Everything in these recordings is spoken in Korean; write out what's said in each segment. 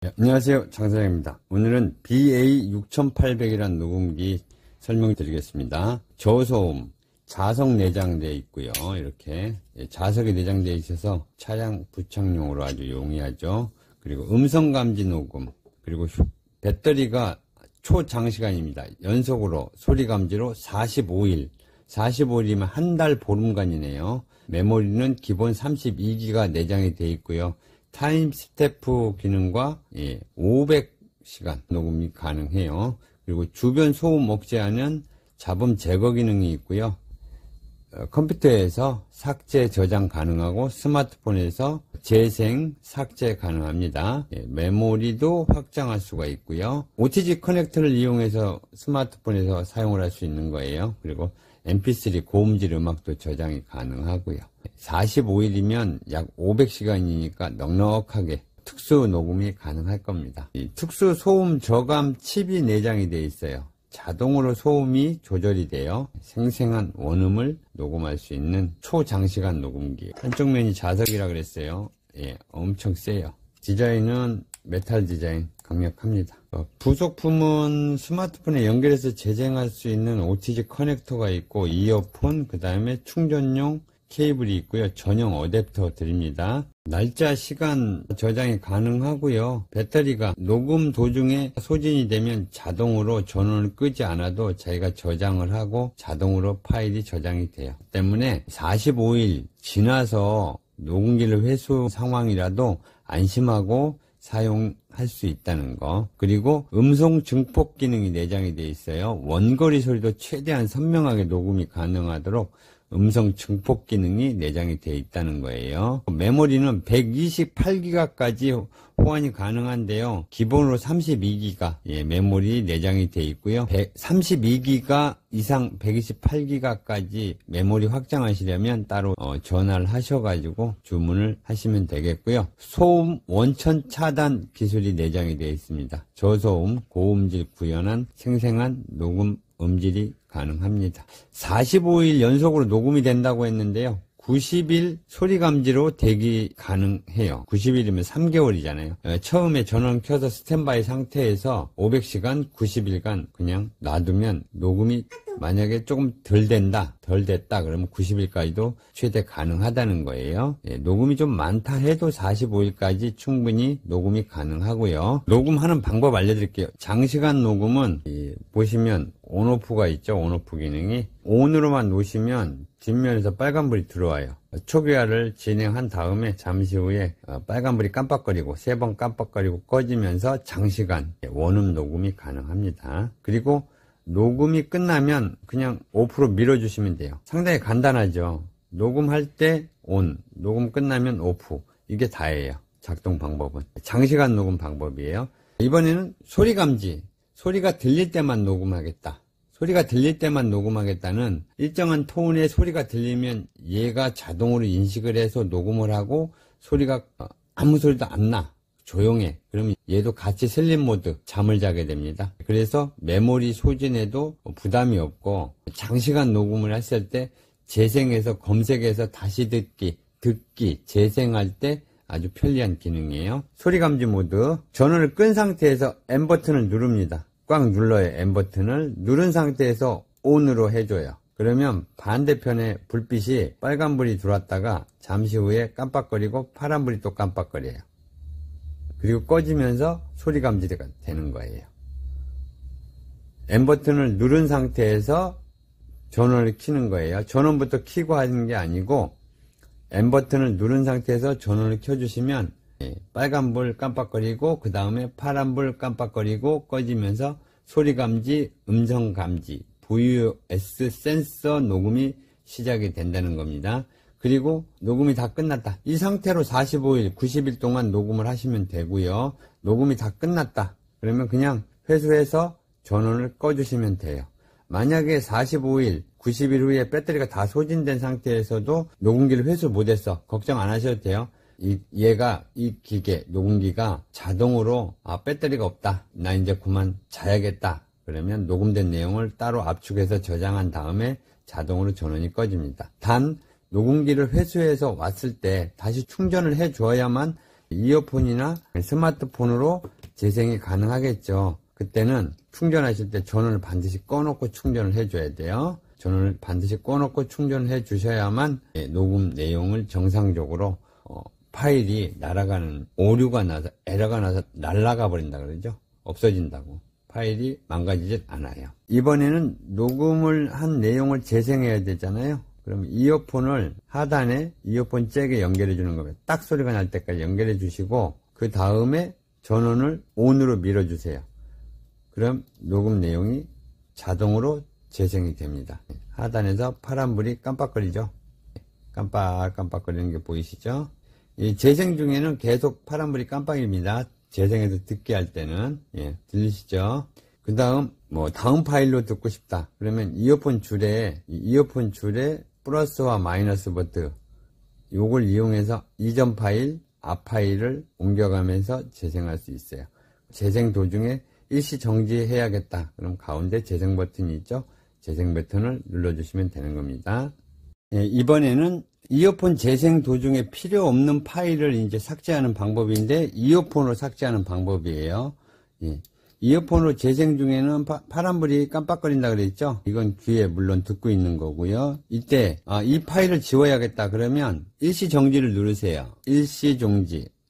네, 안녕하세요, 장사장입니다. 오늘은 BA6800이라는 녹음기 설명드리겠습니다. 저소음, 자석 내장되어 있고요. 이렇게 자석이 내장되어 있어서 차량 부착용으로 아주 용이하죠. 그리고 음성감지 녹음, 그리고 배터리가 초장시간입니다. 연속으로 소리감지로 45일, 45일이면 한 달 보름간이네요. 메모리는 기본 32기가 내장이 되어 있고요. 타임 스태프 기능과 500시간 녹음이 가능해요. 그리고 주변 소음 억제하는 잡음 제거 기능이 있고요. 컴퓨터에서 삭제 저장 가능하고 스마트폰에서 재생 삭제 가능합니다. 메모리도 확장할 수가 있고요. OTG 커넥터를 이용해서 스마트폰에서 사용을 할 수 있는 거예요. 그리고 mp3 고음질 음악도 저장이 가능하고요. 45일이면 약 500시간이니까 넉넉하게 특수 녹음이 가능할 겁니다. 이 특수 소음 저감 칩이 내장이 되어 있어요. 자동으로 소음이 조절이 돼요. 생생한 원음을 녹음할 수 있는 초장시간 녹음기. 한쪽 면이 자석이라 그랬어요. 엄청 세요. 디자인은 메탈 디자인 강력합니다. 부속품은 스마트폰에 연결해서 재생할 수 있는 OTG 커넥터가 있고 이어폰, 그 다음에 충전용 케이블이 있고요. 전용 어댑터 드립니다. 날짜, 시간 저장이 가능하고요. 배터리가 녹음 도중에 소진이 되면 자동으로 전원을 끄지 않아도 자기가 저장을 하고 자동으로 파일이 저장이 돼요. 때문에 45일 지나서 녹음기를 회수 상황이라도 안심하고 사용할 수 있다는 거. 그리고 음성 증폭 기능이 내장이 되어 있어요. 원거리 소리도 최대한 선명하게 녹음이 가능하도록 음성 증폭 기능이 내장이 되어 있다는 거예요. 메모리는 128기가까지 호환이 가능한데요. 기본으로 32기가 메모리 내장이 되어 있고요. 32기가 이상 128기가까지 메모리 확장하시려면 따로 전화를 하셔가지고 주문을 하시면 되겠고요. 소음 원천 차단 기술이 내장이 되어 있습니다. 저소음, 고음질 구현한 생생한 녹음 음질이 가능합니다. 45일 연속으로 녹음이 된다고 했는데요. 90일 소리감지로 대기 가능해요. 90일이면 3개월이잖아요. 처음에 전원 켜서 스탠바이 상태에서 500시간, 90일간 그냥 놔두면 녹음이 만약에 조금 덜 됐다 그러면 90일까지도 최대 가능하다는 거예요. 녹음이 좀 많다 해도 45일까지 충분히 녹음이 가능하고요. 녹음하는 방법 알려드릴게요. 장시간 녹음은 보시면 온오프가 있죠. 온오프 기능이 온으로만 놓으시면 뒷면에서 빨간불이 들어와요. 초기화를 진행한 다음에 잠시 후에 빨간불이 깜빡거리고 3번 깜빡거리고 꺼지면서 장시간 원음 녹음이 가능합니다. 그리고 녹음이 끝나면 그냥 오프로 밀어주시면 돼요. 상당히 간단하죠. 녹음할 때 온, 녹음 끝나면 오프. 이게 다예요. 작동 방법은. 장시간 녹음 방법이에요. 이번에는 소리 감지. 소리가 들릴 때만 녹음하겠다. 소리가 들릴 때만 녹음하겠다는 일정한 톤의 소리가 들리면 얘가 자동으로 인식을 해서 녹음을 하고 소리가 아무 소리도 안 나. 조용해. 그러면 얘도 같이 슬립 모드 잠을 자게 됩니다. 그래서 메모리 소진에도 부담이 없고 장시간 녹음을 했을 때 재생해서 검색해서 다시 듣기, 재생할 때 아주 편리한 기능이에요. 소리 감지 모드. 전원을 끈 상태에서 M 버튼을 누릅니다. 꽉 눌러요. M 버튼을 누른 상태에서 ON으로 해줘요. 그러면 반대편에 불빛이 빨간불이 들어왔다가 잠시 후에 깜빡거리고 파란불이 또 깜빡거려요. 그리고 꺼지면서 소리 감지가 되는 거예요. M 버튼을 누른 상태에서 전원을 켜는 거예요. 전원부터 켜고 하는 게 아니고 M 버튼을 누른 상태에서 전원을 켜주시면 빨간불 깜빡거리고 그 다음에 파란불 깜빡거리고 꺼지면서 소리 감지, 음성 감지, VOS 센서 녹음이 시작이 된다는 겁니다. 그리고 녹음이 다 끝났다. 이 상태로 45일, 90일 동안 녹음을 하시면 되고요. 녹음이 다 끝났다. 그러면 그냥 회수해서 전원을 꺼주시면 돼요. 만약에 45일, 90일 후에 배터리가 다 소진된 상태에서도 녹음기를 회수 못했어. 걱정 안 하셔도 돼요. 이 기계, 녹음기가 자동으로 배터리가 없다. 나 이제 그만 자야겠다. 그러면 녹음된 내용을 따로 압축해서 저장한 다음에 자동으로 전원이 꺼집니다. 단 녹음기를 회수해서 왔을 때 다시 충전을 해줘야만 이어폰이나 스마트폰으로 재생이 가능하겠죠. 그때는 충전하실 때 전원을 반드시 꺼놓고 충전을 해줘야 돼요. 전원을 반드시 꺼놓고 충전을 해 주셔야만 녹음 내용을 정상적으로 파일이 날아가는, 오류가 나서, 에러가 나서 날아가 버린다 그러죠. 없어진다고. 파일이 망가지질 않아요. 이번에는 녹음을 한 내용을 재생해야 되잖아요. 그럼 이어폰을 하단에 이어폰 잭에 연결해 주는 거예요. 딱 소리가 날 때까지 연결해 주시고, 그 다음에 전원을 ON으로 밀어주세요. 그럼 녹음 내용이 자동으로 재생이 됩니다. 하단에서 파란불이 깜빡거리죠. 깜빡깜빡거리는 게 보이시죠? 이 재생 중에는 계속 파란불이 깜빡입니다. 재생해서 듣게 할 때는. 들리시죠? 그 다음 다음 파일로 듣고 싶다 그러면 이어폰 줄에 플러스와 마이너스 버튼 요걸 이용해서 이전 파일, 앞 파일을 옮겨가면서 재생할 수 있어요. 재생 도중에 일시 정지해야겠다 그럼 가운데 재생 버튼이 있죠. 재생 버튼을 눌러주시면 되는 겁니다. 이번에는 이어폰 재생 도중에 필요 없는 파일을 이제 삭제하는 방법인데, 이어폰으로 삭제하는 방법이에요. 이어폰으로 재생 중에는 파란불이 깜빡거린다 그랬죠? 이건 귀에 물론 듣고 있는 거고요. 이때, 이 파일을 지워야겠다 그러면 일시정지를 누르세요.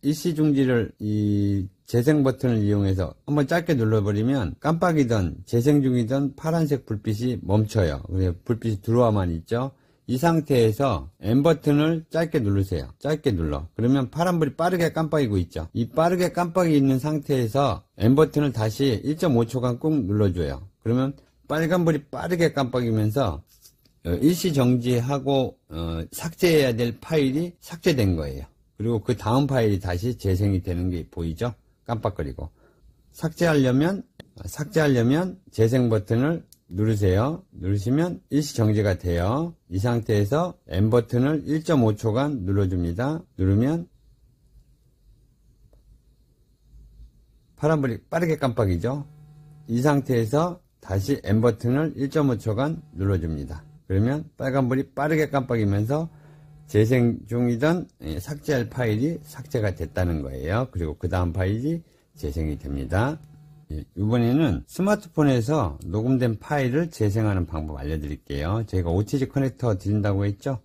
일시정지를 이 재생 버튼을 이용해서 한번 짧게 눌러버리면 깜빡이던 재생 중이던 파란색 불빛이 멈춰요. 그래서 불빛이 들어와만 있죠? 이 상태에서 M 버튼을 짧게 누르세요. 짧게 눌러. 그러면 파란불이 빠르게 깜빡이고 있죠. 이 빠르게 깜빡이 있는 상태에서 M 버튼을 다시 1.5초간 꾹 눌러줘요. 그러면 빨간불이 빠르게 깜빡이면서 일시 정지하고 삭제해야 될 파일이 삭제된 거예요. 그리고 그 다음 파일이 다시 재생이 되는 게 보이죠? 깜빡거리고. 삭제하려면 재생 버튼을 누르세요. 누르시면 일시 정지가 돼요. 이 상태에서 M 버튼을 1.5초간 눌러줍니다. 누르면 파란불이 빠르게 깜빡이죠. 이 상태에서 다시 M 버튼을 1.5초간 눌러줍니다. 그러면 빨간불이 빠르게 깜빡이면서 재생 중이던 삭제할 파일이 삭제가 됐다는 거예요. 그리고 그 다음 파일이 재생이 됩니다. 이번에는 스마트폰에서 녹음된 파일을 재생하는 방법 알려드릴게요. 제가 OTG 커넥터 드린다고 했죠?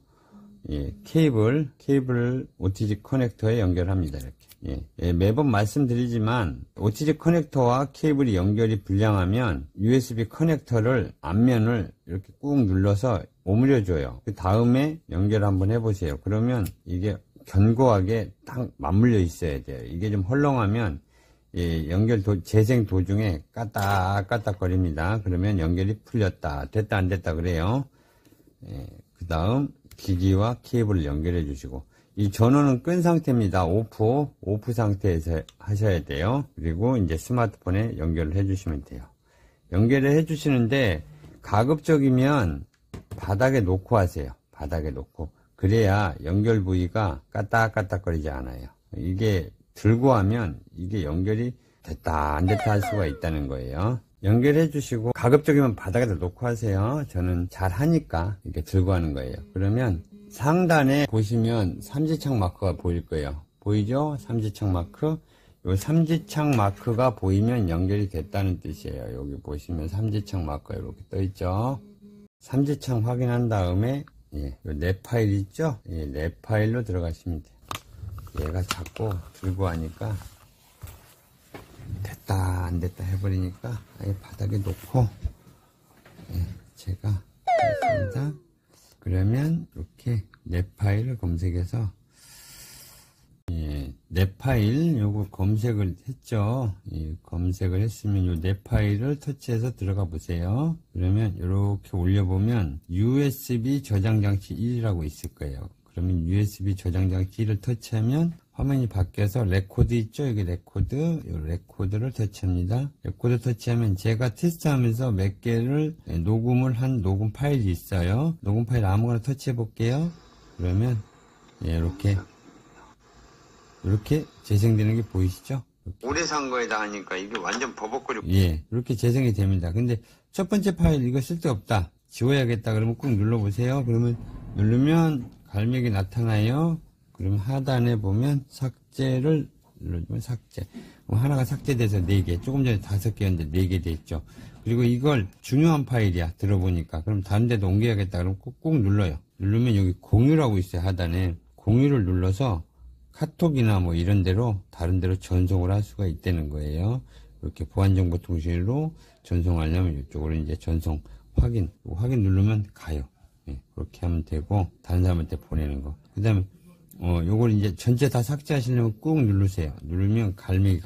케이블을 OTG 커넥터에 연결합니다. 이렇게. 매번 말씀드리지만 OTG 커넥터와 케이블이 연결이 불량하면 USB 커넥터를 앞면을 이렇게 꾹 눌러서 오므려줘요. 그 다음에 연결 한번 해보세요. 그러면 이게 견고하게 딱 맞물려 있어야 돼요. 이게 좀 헐렁하면 재생 도중에 까딱까딱거립니다. 그러면 연결이 풀렸다, 됐다, 안 됐다 그래요. 그 다음 기기와 케이블을 연결해 주시고, 이 전원은 끈 상태입니다. 오프 상태에서 하셔야 돼요. 그리고 이제 스마트폰에 연결을 해 주시면 돼요. 연결을 해 주시는데 가급적이면 바닥에 놓고 하세요. 바닥에 놓고. 그래야 연결 부위가 까딱까딱거리지 않아요. 이게 들고 하면 이게 연결이 됐다 안 됐다 할 수가 있다는 거예요. 연결해 주시고 가급적이면 바닥에다 놓고 하세요. 저는 잘 하니까 이렇게 들고 하는 거예요. 그러면 상단에 보시면 삼지창 마크가 보일 거예요. 보이죠? 삼지창 마크. 요 삼지창 마크가 보이면 연결이 됐다는 뜻이에요. 여기 보시면 삼지창 마크가 이렇게 떠 있죠. 삼지창 확인한 다음에 요 내 파일 있죠? 내 파일로 들어가시면 돼요. 얘가 자꾸 들고 하니까 됐다 안 됐다 해버리니까 아예 바닥에 놓고 제가 하겠습니다. 그러면 이렇게 내 파일을 검색해서 내 파일 요거 검색을 했죠. 검색을 했으면 요 내 파일을 터치해서 들어가 보세요. 그러면 이렇게 올려보면 USB 저장 장치 1이라고 있을 거예요. 그러면 USB 저장 장치 1을 터치하면 화면이 바뀌어서 레코드 있죠? 여기 레코드, 이 레코드를 터치합니다. 레코드 터치하면 제가 테스트하면서 몇 개를 녹음을 한 녹음 파일이 있어요. 녹음 파일 아무거나 터치해 볼게요. 그러면 이렇게 재생되는 게 보이시죠? 이렇게. 오래 산 거에다 하니까 이게 완전 버벅거리고. 이렇게 재생이 됩니다. 근데 첫 번째 파일 이거 쓸데없다, 지워야겠다 그러면 꾹 눌러보세요. 그러면 누르면 갈매기 나타나요. 그럼 하단에 보면 삭제를 눌러주면 삭제. 하나가 삭제돼서 4개, 조금 전에 5개였는데 4개 됐죠. 그리고 이걸 중요한 파일이야, 들어보니까. 그럼 다른 데도 옮겨야겠다. 그럼 꾹꾹 눌러요. 누르면 여기 공유라고 있어요, 하단에. 공유를 눌러서 카톡이나 뭐 이런 데로, 다른 데로 전송을 할 수가 있다는 거예요. 이렇게 보안정보통신으로 전송하려면 이쪽으로 이제 전송 확인 누르면 가요. 예, 그렇게 하면 되고, 다른 사람한테 보내는 거. 그 다음에 요걸 이제 전체 다 삭제하시려면 꾹 누르세요. 누르면 갈매기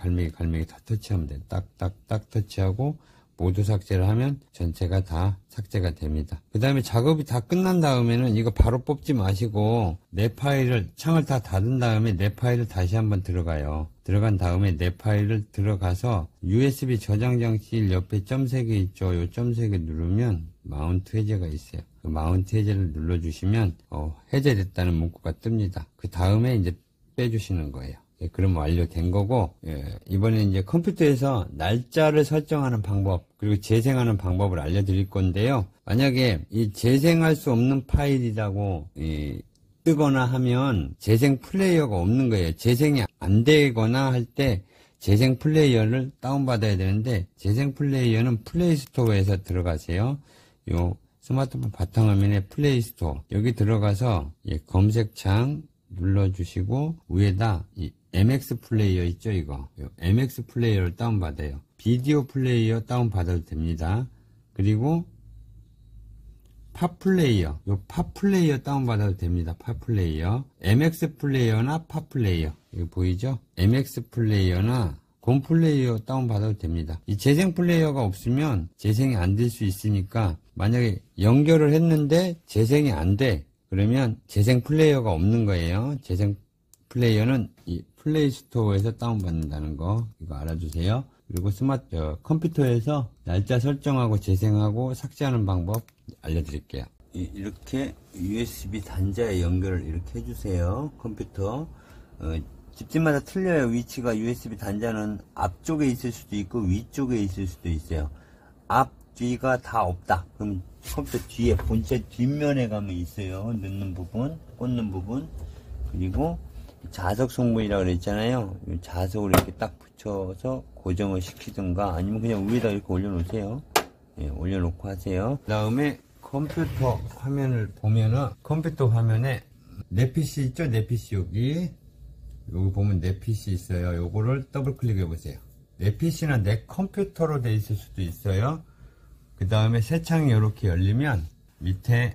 다 터치하면 돼요. 딱 터치하고 모두 삭제를 하면 전체가 다 삭제가 됩니다. 그 다음에 작업이 다 끝난 다음에는 이거 바로 뽑지 마시고 내 파일을, 창을 다 닫은 다음에 내 파일을 다시 한번 들어가요. 들어간 다음에 내 파일을 들어가서 USB 저장 장치 옆에 점 3개 있죠. 요 점 3개 누르면 마운트 해제가 있어요. 그 마운트 해제를 눌러주시면 해제됐다는 문구가 뜹니다. 그 다음에 이제 빼주시는 거예요. 예, 그럼 완료된 거고, 이번에 이제 컴퓨터에서 날짜를 설정하는 방법, 그리고 재생하는 방법을 알려드릴 건데요. 만약에 이 재생할 수 없는 파일이라고 뜨거나 하면 재생 플레이어가 없는 거예요. 재생이 안 되거나 할 때 재생 플레이어를 다운받아야 되는데, 재생 플레이어는 플레이스토어에서 들어가세요. 요 스마트폰 바탕화면에 플레이스토어, 여기 들어가서 검색창 눌러주시고 위에다 이 MX 플레이어 있죠, 이거. MX 플레이어를 다운받아요. 비디오 플레이어 다운받아도 됩니다. 그리고 팝 플레이어, 팝 플레이어 다운받아도 됩니다. 팝 플레이어. MX 플레이어나 팝 플레이어. 이거 보이죠? MX 플레이어나 곰 플레이어 다운받아도 됩니다. 이 재생 플레이어가 없으면 재생이 안 될 수 있으니까, 만약에 연결을 했는데 재생이 안 돼. 그러면 재생 플레이어가 없는 거예요. 재생 플레이어는 이 플레이스토어에서 다운받는다는 거, 이거 알아주세요. 그리고 컴퓨터에서 날짜 설정하고 재생하고 삭제하는 방법 알려드릴게요. 이렇게 USB 단자에 연결을 이렇게 해주세요. 컴퓨터. 집집마다 틀려요. 위치가. USB 단자는 앞쪽에 있을 수도 있고 위쪽에 있을 수도 있어요. 앞, 뒤가 다 없다. 그럼 컴퓨터 뒤에, 본체 뒷면에 가면 있어요. 넣는 부분, 꽂는 부분. 그리고 자석 송분이라고 그랬잖아요. 자석을 이렇게 딱 붙여서 고정을 시키든가, 아니면 그냥 위에다 이렇게 올려놓으세요. 예, 올려놓고 하세요. 그 다음에 컴퓨터 화면을 보면은, 컴퓨터 화면에 내 PC 있죠? 내 PC 여기 보면 내 PC 있어요. 요거를 더블 클릭해 보세요. 내 PC나 내 컴퓨터로 돼 있을 수도 있어요. 그 다음에 새 창이 이렇게 열리면 밑에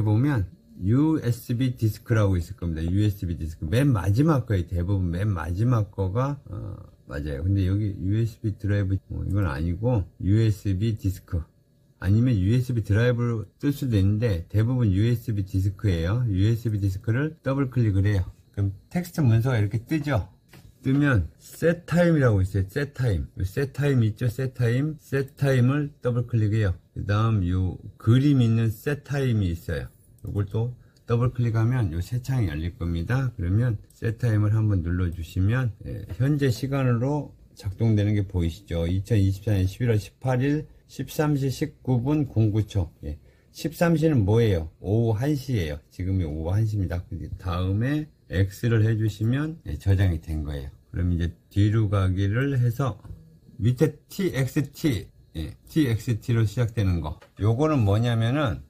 보면 USB 디스크라고 있을 겁니다. USB 디스크. 맨 마지막 거에 대부분 맨 마지막 거가, 맞아요. 근데 여기 USB 드라이브, 이건 아니고 USB 디스크. 아니면 USB 드라이브로 뜰 수도 있는데 대부분 USB 디스크예요. USB 디스크를 더블 클릭을 해요. 그럼 텍스트 문서가 이렇게 뜨죠? 뜨면 set time이라고 있어요. set time. set time 있죠? set time. set time을 더블 클릭해요. 그 다음 요 그림 있는 set time이 있어요. 요걸 또 더블 클릭하면 요 새 창이 열릴 겁니다. 그러면 set time을 한번 눌러주시면 현재 시간으로 작동되는 게 보이시죠? 2024년 11월 18일 13시 19분 09초. 13시는 뭐예요? 오후 1시예요. 지금이 오후 1시입니다. 그 다음에 X를 해주시면 저장이 된 거예요. 그럼 이제 뒤로 가기를 해서 밑에 TXT, TXT로 시작되는 거. 요거는 뭐냐면은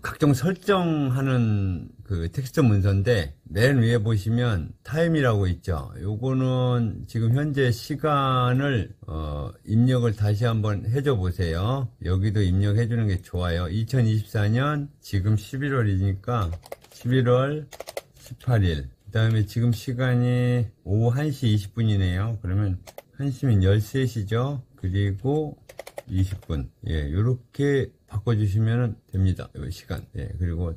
각종 설정하는 그 텍스트 문서인데, 맨 위에 보시면 타임이라고 있죠. 요거는 지금 현재 시간을 입력을 다시 한번 해줘 보세요. 여기도 입력해 주는 게 좋아요. 2024년 지금 11월이니까 11월 18일. 그 다음에 지금 시간이 오후 1시 20분이네요. 그러면 1시면 13시죠. 그리고 20분. 요렇게 바꿔주시면 됩니다. 요 시간. 그리고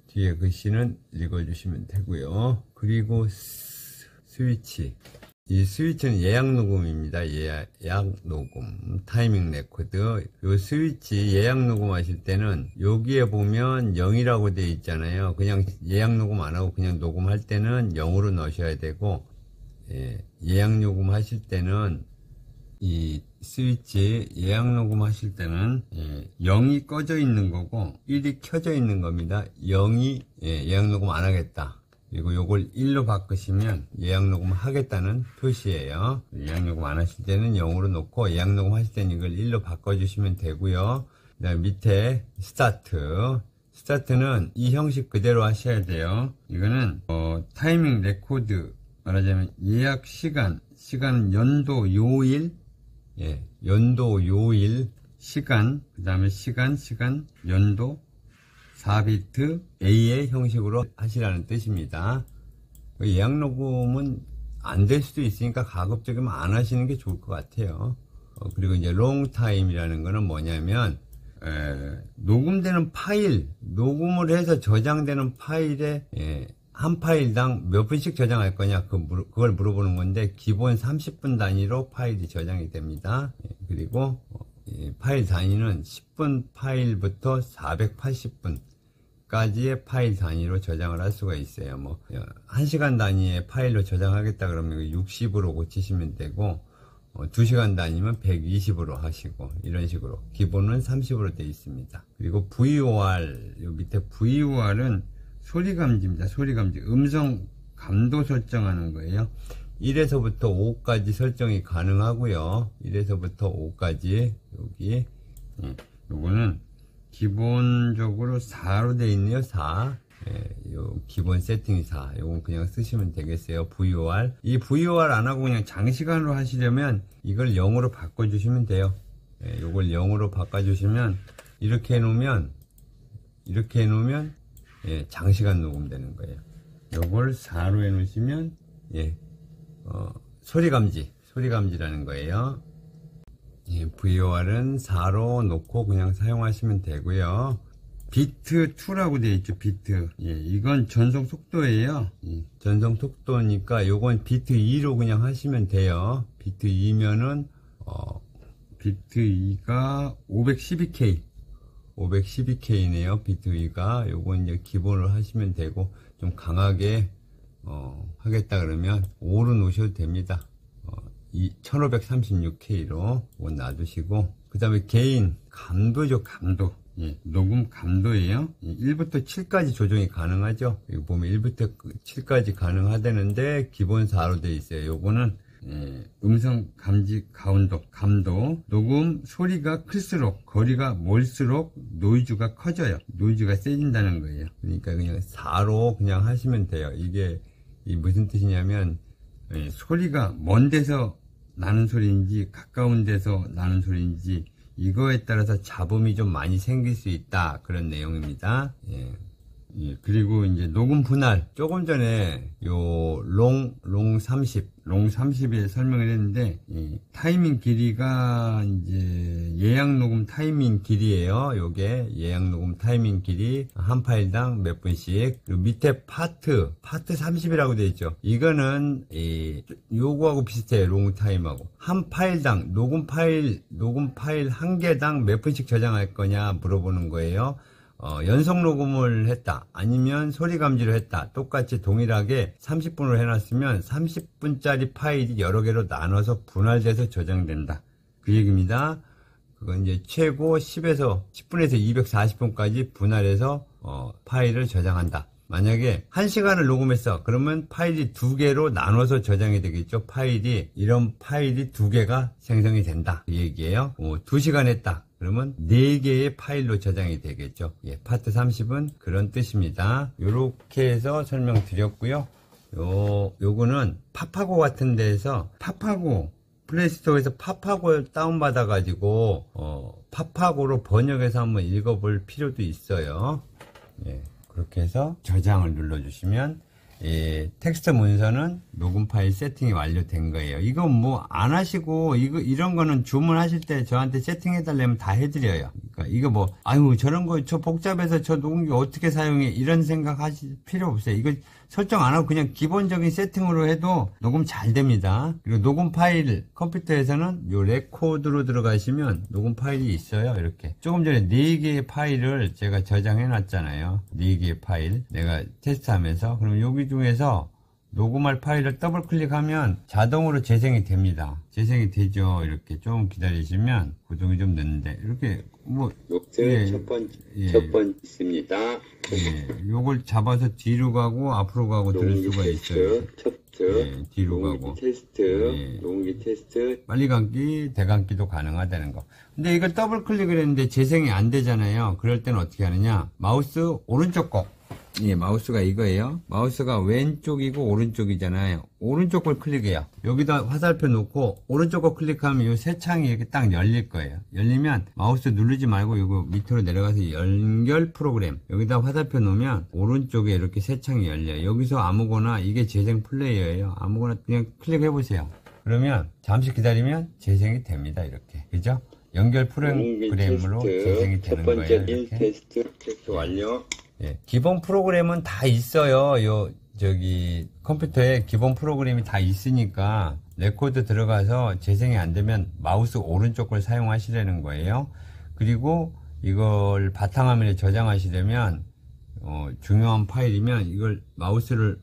뒤에 글씨는 읽어주시면 되고요. 그리고 스위치. 이 스위치는 예약 녹음입니다. 예약 녹음. 타이밍 레코드. 요 스위치 예약 녹음 하실 때는 여기에 보면 0이라고 되어 있잖아요. 그냥 예약 녹음 안 하고 그냥 녹음할 때는 0으로 넣으셔야 되고, 예약 녹음 하실 때는 이 스위치 예약 녹음 하실 때는 0이 꺼져 있는 거고 1이 켜져 있는 겁니다. 0이 예약 녹음 안 하겠다. 그리고 요걸 1로 바꾸시면 예약 녹음 하겠다는 표시예요. 예약 녹음 안 하실 때는 0으로 놓고 예약 녹음 하실 때는 이걸 1로 바꿔주시면 되고요. 그 다음에 밑에 스타트는 이 형식 그대로 하셔야 돼요. 이거는 타이밍 레코드, 말하자면 예약 시간은 연도 요일, 연도 요일 시간, 그 다음에 시간 연도 4비트 A의 형식으로 하시라는 뜻입니다. 예약 녹음은 안 될 수도 있으니까 가급적이면 안 하시는 게 좋을 것 같아요. 그리고 이제 롱타임이라는 거는 뭐냐면 녹음되는 파일, 녹음을 해서 저장되는 파일에 한 파일당 몇 분씩 저장할 거냐 그걸 물어보는 건데 기본 30분 단위로 파일이 저장이 됩니다. 그리고 파일 단위는 10분 파일부터 480분까지의 파일 단위로 저장을 할 수가 있어요. 뭐 1시간 단위의 파일로 저장하겠다 그러면 60으로 고치시면 되고 2시간 단위면 120으로 하시고 이런 식으로 기본은 30으로 되어 있습니다. 그리고 VOR, 요 밑에 VOR은 소리감지입니다. 소리감지, 음성 감도 설정하는 거예요. 1에서부터 5까지 설정이 가능하고요. 1에서부터 5까지 여기 요거는 기본적으로 4로 되어 있네요. 4. 요 기본 세팅이 4. 요건 그냥 쓰시면 되겠어요. VOR. 이 VOR 안 하고 그냥 장시간으로 하시려면 이걸 0으로 바꿔 주시면 돼요. 요걸 0으로 바꿔 주시면 이렇게 해 놓으면 장시간 녹음되는 거예요. 요걸 4로 해 놓으시면 소리감지라는 거예요. VOR은 4로 놓고 그냥 사용하시면 되고요. 비트 2라고 되어 있죠. 비트. 이건 전송 속도예요. 전송 속도니까 요건 비트 2로 그냥 하시면 돼요. 비트 2면은 비트 2가 512K네요. 비트 2가 요건 이제 기본으로 하시면 되고 좀 강하게 하겠다 그러면 5로 놓으셔도 됩니다. 1536K로 놔두시고 그 다음에 게인, 감도죠. 감도. 녹음 감도예요. 1부터 7까지 조정이 가능하죠. 여기 보면 1부터 7까지 가능하다는데 기본 4로 되어 있어요. 요거는 음성 감지 감도. 녹음 소리가 클수록 거리가 멀수록 노이즈가 커져요. 노이즈가 세진다는 거예요. 그러니까 그냥 4로 그냥 하시면 돼요. 이게 무슨 뜻이냐면 소리가 먼 데서 나는 소리인지 가까운 데서 나는 소리인지 이거에 따라서 잡음이 좀 많이 생길 수 있다, 그런 내용입니다. 그리고 이제 녹음 분할, 조금 전에 요 롱 30에 설명을 했는데 타이밍 길이가 이제 예약 녹음 타이밍 길이에요. 요게 예약 녹음 타이밍 길이 한 파일당 몇 분씩. 그리고 밑에 파트 30이라고 되어 있죠. 이거는 요거하고 비슷해요. 롱 타임하고. 한 파일당 녹음 파일 한 개당 몇 분씩 저장할 거냐 물어보는 거예요. 연속 녹음을 했다, 아니면 소리 감지를 했다, 똑같이 동일하게 30분으로 해놨으면 30분짜리 파일이 여러 개로 나눠서 분할돼서 저장된다, 그 얘기입니다. 그건 이제 최고 10분에서 240분까지 분할해서 파일을 저장한다. 만약에 1시간을 녹음했어, 그러면 파일이 2개로 나눠서 저장이 되겠죠. 이런 파일이 2개가 생성이 된다, 그 얘기예요. 2시간 했다, 그러면 4개의 파일로 저장이 되겠죠. 파트 30은 그런 뜻입니다. 요렇게 해서 설명드렸고요. 요거는 파파고 같은 데에서 플레이스토어에서 파파고를 다운받아가지고 파파고로 번역해서 한번 읽어볼 필요도 있어요. 그렇게 해서 저장을 눌러주시면 텍스트 문서는 녹음 파일 세팅이 완료된 거예요. 이거 뭐 안 하시고 이런 거는 주문하실 때 저한테 세팅해 달라면 다 해드려요. 그러니까 이거 뭐 저런 거 저 복잡해서 저 녹음기 어떻게 사용해, 이런 생각 하실 필요 없어요. 이거 설정 안 하고 그냥 기본적인 세팅으로 해도 녹음 잘 됩니다. 그리고 녹음 파일, 컴퓨터에서는 요 레코드로 들어가시면 녹음 파일이 있어요. 이렇게 조금 전에 4개의 파일을 제가 저장해 놨잖아요. 4개의 파일 내가 테스트하면서. 그럼 여기 중에서 녹음할 파일을 더블 클릭하면 자동으로 재생이 됩니다. 재생이 되죠. 이렇게 좀 기다리시면 구동이 좀 늦는데 이렇게 뭐, 노트 예, 첫 번째 있습니다. 요걸 잡아서 뒤로 가고 앞으로 가고 들을 수가 있어요. 뒤로 가고. 녹음기 테스트. 빨리 감기, 대감기도 가능하다는 거. 근데 이걸 더블 클릭을 했는데 재생이 안 되잖아요. 그럴 때는 어떻게 하느냐. 마우스 오른쪽 꼭. 마우스가 이거예요. 마우스가 왼쪽이고 오른쪽이잖아요. 오른쪽 걸 클릭해요. 여기다 화살표 놓고 오른쪽 걸 클릭하면 이 세 창이 이렇게 딱 열릴 거예요. 열리면 마우스 누르지 말고 이거 밑으로 내려가서 연결 프로그램. 여기다 화살표 놓으면 오른쪽에 이렇게 세 창이 열려요. 여기서 아무거나 이게 재생 플레이어예요. 아무거나 그냥 클릭해 보세요. 그러면 잠시 기다리면 재생이 됩니다. 이렇게. 그죠? 연결 프로그램으로 재생이 되는 거예요. 이렇게. 테스트 완료. 기본 프로그램은 다 있어요. 컴퓨터에 기본 프로그램이 다 있으니까 레코드 들어가서 재생이 안 되면 마우스 오른쪽 걸 사용하시라는 거예요. 그리고 이걸 바탕화면에 저장하시려면 중요한 파일이면 이걸 마우스를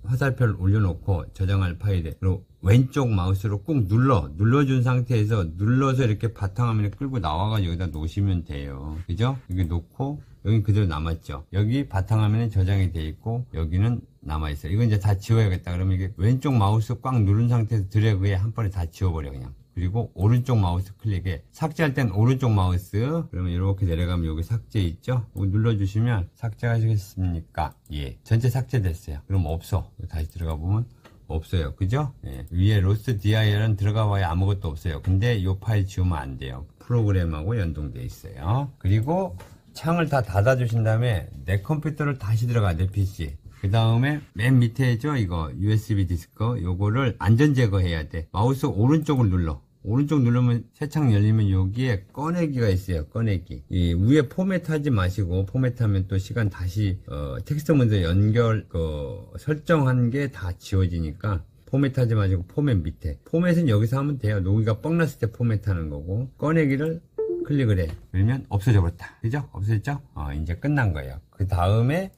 화살표를 올려놓고 저장할 파일에 왼쪽 마우스로 꾹 눌러준 상태에서 눌러서 이렇게 바탕화면에 끌고 나와가지고 여기다 놓으시면 돼요. 그죠? 여기 놓고 여기 그대로 남았죠. 여기 바탕화면에 저장이 돼 있고 여기는 남아있어요. 이건 이제 다 지워야겠다. 그러면 이게 왼쪽 마우스 꽉 누른 상태에서 드래그에 한 번에 다 지워버려 그냥. 그리고 오른쪽 마우스 클릭에 삭제할 땐 오른쪽 마우스 그러면 이렇게 내려가면 여기 삭제 있죠? 여기 눌러주시면 삭제하시겠습니까? 전체 삭제됐어요. 그럼 없어. 다시 들어가 보면 없어요. 그죠? 위에 로스트 DIR은 들어가 봐야 아무것도 없어요. 근데 이 파일 지우면 안 돼요. 프로그램하고 연동돼 있어요. 그리고 창을 다 닫아 주신 다음에 내 컴퓨터를 다시 들어가 내 PC. 그 다음에 맨 밑에죠 이거 USB 디스크 요거를 안전 제거해야 돼. 마우스 오른쪽을 눌러. 오른쪽 누르면 새 창 열리면 여기에 꺼내기가 있어요. 꺼내기. 이 위에 포맷 하지 마시고 포맷하면 또 시간 다시 텍스트 먼저 연결 설정한 게 다 지워지니까 포맷 하지 마시고 포맷 밑에. 포맷은 여기서 하면 돼요. 녹이가 뻥 났을 때 포맷 하는 거고 꺼내기를 클릭을 해. 그러면 없어져 버렸다. 그죠? 없어졌죠? 이제 끝난 거예요. 그 다음에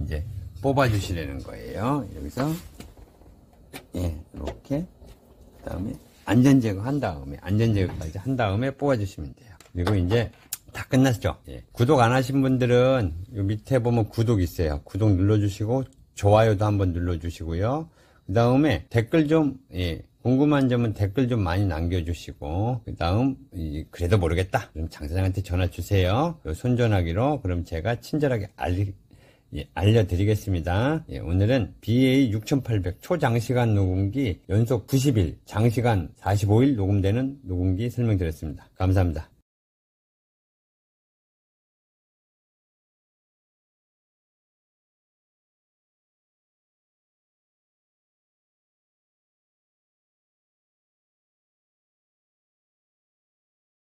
이제 뽑아 주시라는 거예요. 여기서 이렇게 그 다음에 안전제거 한 다음에 안전제거까지 한 다음에 뽑아 주시면 돼요. 그리고 이제 다 끝났죠. 구독 안 하신 분들은 요 밑에 보면 구독 있어요. 구독 눌러주시고 좋아요도 한번 눌러주시고요. 그 다음에 댓글 좀 궁금한 점은 댓글 좀 많이 남겨주시고 그 다음 그래도 모르겠다 그럼 장사장한테 전화 주세요. 손전화기로 그럼 제가 친절하게 알려드리겠습니다. 오늘은 BA6800 초장시간 녹음기 연속 90일 장시간 45일 녹음되는 녹음기 설명드렸습니다. 감사합니다.